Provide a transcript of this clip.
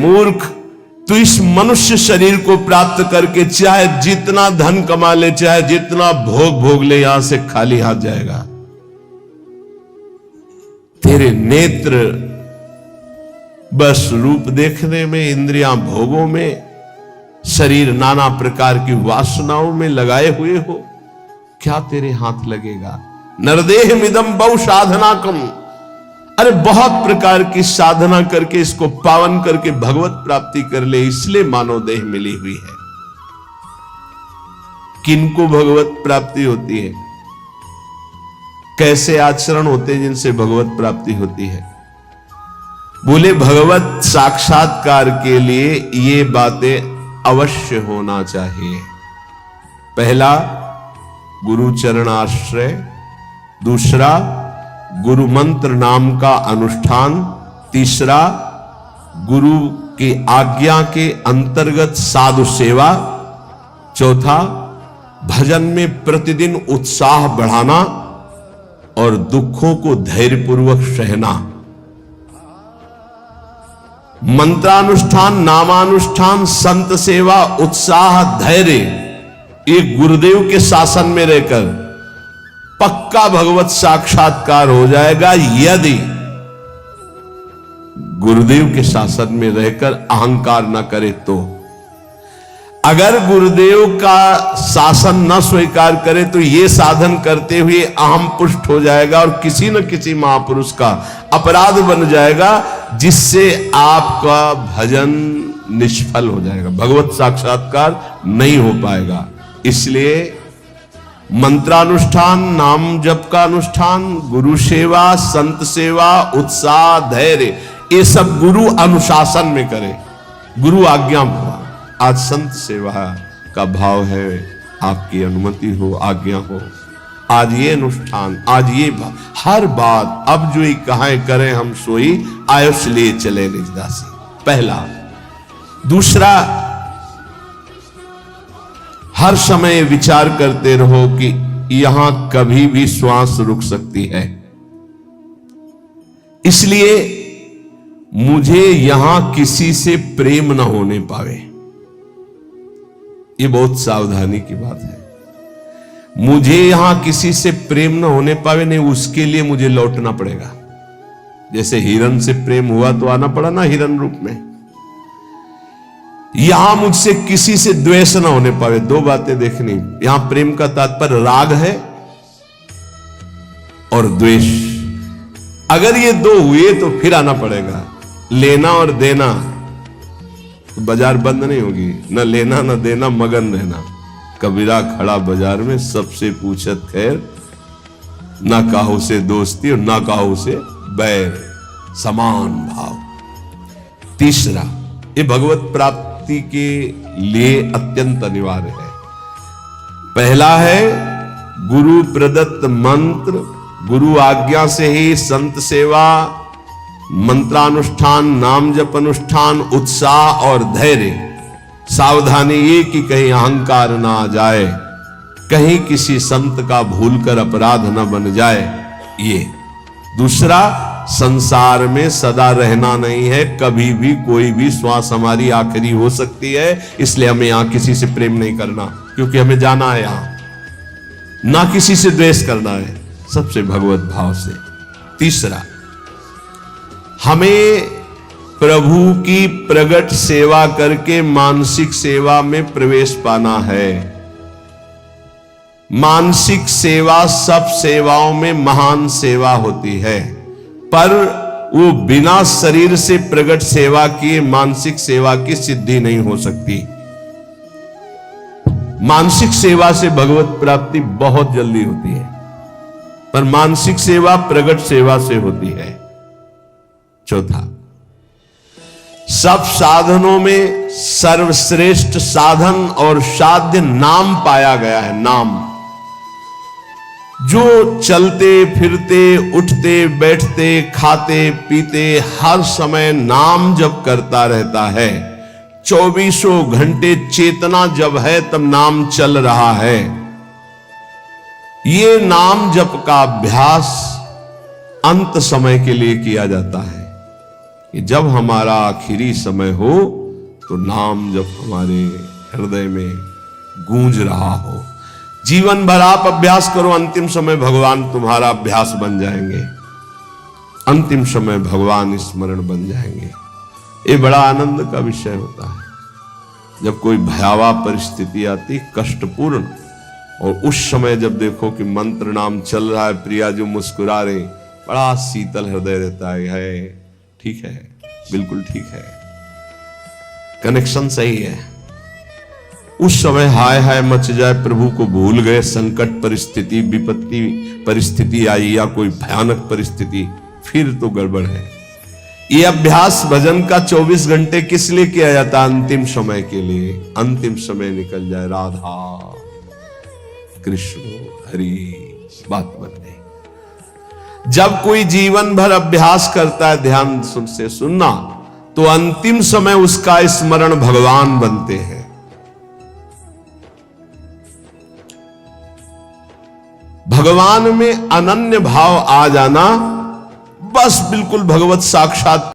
मूर्ख, तू इस मनुष्य शरीर को प्राप्त करके चाहे जितना धन कमा ले, चाहे जितना भोग भोग ले, यहां से खाली हाथ जाएगा। तेरे नेत्र बस रूप देखने में, इंद्रियां भोगों में, शरीर नाना प्रकार की वासनाओं में लगाए हुए हो, क्या तेरे हाथ लगेगा? नरदेह मिदम बहु साधना कम, अरे बहुत प्रकार की साधना करके इसको पावन करके भगवत प्राप्ति कर ले, इसलिए मानव देह मिली हुई है। किनको भगवत प्राप्ति होती है? कैसे आचरण होते हैं जिनसे भगवत प्राप्ति होती है? बोले भगवत साक्षात्कार के लिए ये बातें अवश्य होना चाहिए। पहला, गुरु चरणाश्रय। दूसरा, गुरु मंत्र नाम का अनुष्ठान। तीसरा, गुरु की आज्ञा के अंतर्गत साधु सेवा। चौथा, भजन में प्रतिदिन उत्साह बढ़ाना और दुखों को धैर्यपूर्वक सहना। मंत्रानुष्ठान, नामानुष्ठान, संत सेवा, उत्साह, धैर्य, ये गुरुदेव के शासन में रहकर पक्का भगवत साक्षात्कार हो जाएगा, यदि गुरुदेव के शासन में रहकर अहंकार न करे तो। अगर गुरुदेव का शासन न स्वीकार करे तो ये साधन करते हुए अहम पुष्ट हो जाएगा और किसी न किसी महापुरुष का अपराध बन जाएगा, जिससे आपका भजन निष्फल हो जाएगा, भगवत साक्षात्कार नहीं हो पाएगा। इसलिए मंत्रानुष्ठान, नाम जप का अनुष्ठान, गुरु सेवा, संत सेवा, उत्साह, धैर्य, ये सब गुरु अनुशासन में करे, गुरु आज्ञा में। आज संत सेवा का भाव है, आपकी अनुमति हो, आज्ञा हो। आज ये अनुष्ठान, आज ये हर बात, अब जो ही कहां करें हम सोई, आयुष लिए चले निज दासी। पहला। दूसरा, हर समय विचार करते रहो कि यहां कभी भी श्वास रुक सकती है, इसलिए मुझे यहां किसी से प्रेम न होने पावे। ये बहुत सावधानी की बात है। मुझे यहां किसी से प्रेम न होने पावे, नहीं उसके लिए मुझे लौटना पड़ेगा। जैसे हिरण से प्रेम हुआ तो आना पड़ा ना हिरण रूप में। यहां मुझसे किसी से द्वेष न होने पावे। दो बातें देखनी, यहां प्रेम का तात्पर्य राग है और द्वेष। अगर ये दो हुए तो फिर आना पड़ेगा। लेना और देना, तो बाजार बंद नहीं होगी, न लेना न देना, मगन रहना। कबीरा खड़ा बाजार में, सबसे पूछत खैर, ना काहू से दोस्ती और ना काहू से बैर, समान भाव। तीसरा, ये भगवत प्राप्ति के लिए अत्यंत अनिवार्य है। पहला है गुरु प्रदत्त मंत्र, गुरु आज्ञा से ही संत सेवा, मंत्रानुष्ठान, नाम जप अनुष्ठान, उत्साह और धैर्य। सावधानी ये कि कहीं अहंकार ना आ जाए, कहीं किसी संत का भूलकर अपराध न बन जाए। ये दूसरा, संसार में सदा रहना नहीं है, कभी भी कोई भी श्वास हमारी आखिरी हो सकती है। इसलिए हमें यहां किसी से प्रेम नहीं करना, क्योंकि हमें जाना है यहां। ना किसी से द्वेष करना है, सबसे भगवत भाव से। तीसरा, हमें प्रभु की प्रगट सेवा करके मानसिक सेवा में प्रवेश पाना है। मानसिक सेवा सब सेवाओं में महान सेवा होती है, पर वो बिना शरीर से प्रगट सेवा किए मानसिक सेवा की सिद्धि नहीं हो सकती। मानसिक सेवा से भगवत प्राप्ति बहुत जल्दी होती है, पर मानसिक सेवा प्रगट सेवा से होती है। चौथा, सब साधनों में सर्वश्रेष्ठ साधन और साध्य नाम पाया गया है। नाम, जो चलते फिरते, उठते बैठते, खाते पीते, हर समय नाम जप करता रहता है। 24 घंटे चेतना जब है तब नाम चल रहा है। ये नाम जप का अभ्यास अंत समय के लिए किया जाता है। कि जब हमारा आखिरी समय हो तो नाम जब हमारे हृदय में गूंज रहा हो। जीवन भर आप अभ्यास करो, अंतिम समय भगवान तुम्हारा अभ्यास बन जाएंगे, अंतिम समय भगवान स्मरण बन जाएंगे। ये बड़ा आनंद का विषय होता है जब कोई भयावह परिस्थिति आती, कष्टपूर्ण, और उस समय जब देखो कि मंत्र नाम चल रहा है, प्रिया जो मुस्कुरा रहे, बड़ा शीतल हृदय रहता है, ठीक है, बिल्कुल ठीक है, कनेक्शन सही है। उस समय हाय हाय मच जाए, प्रभु को भूल गए, संकट परिस्थिति, विपत्ति परिस्थिति आई या कोई भयानक परिस्थिति, फिर तो गड़बड़ है। ये अभ्यास भजन का 24 घंटे किस लिए किया जाता? अंतिम समय के लिए। अंतिम समय निकल जाए, राधा कृष्ण हरि, बात बन गई। जब कोई जीवन भर अभ्यास करता है, ध्यान से सुनना, तो अंतिम समय उसका स्मरण भगवान बनते हैं। भगवान में अनन्य भाव आ जाना, बस बिल्कुल भगवत साक्षात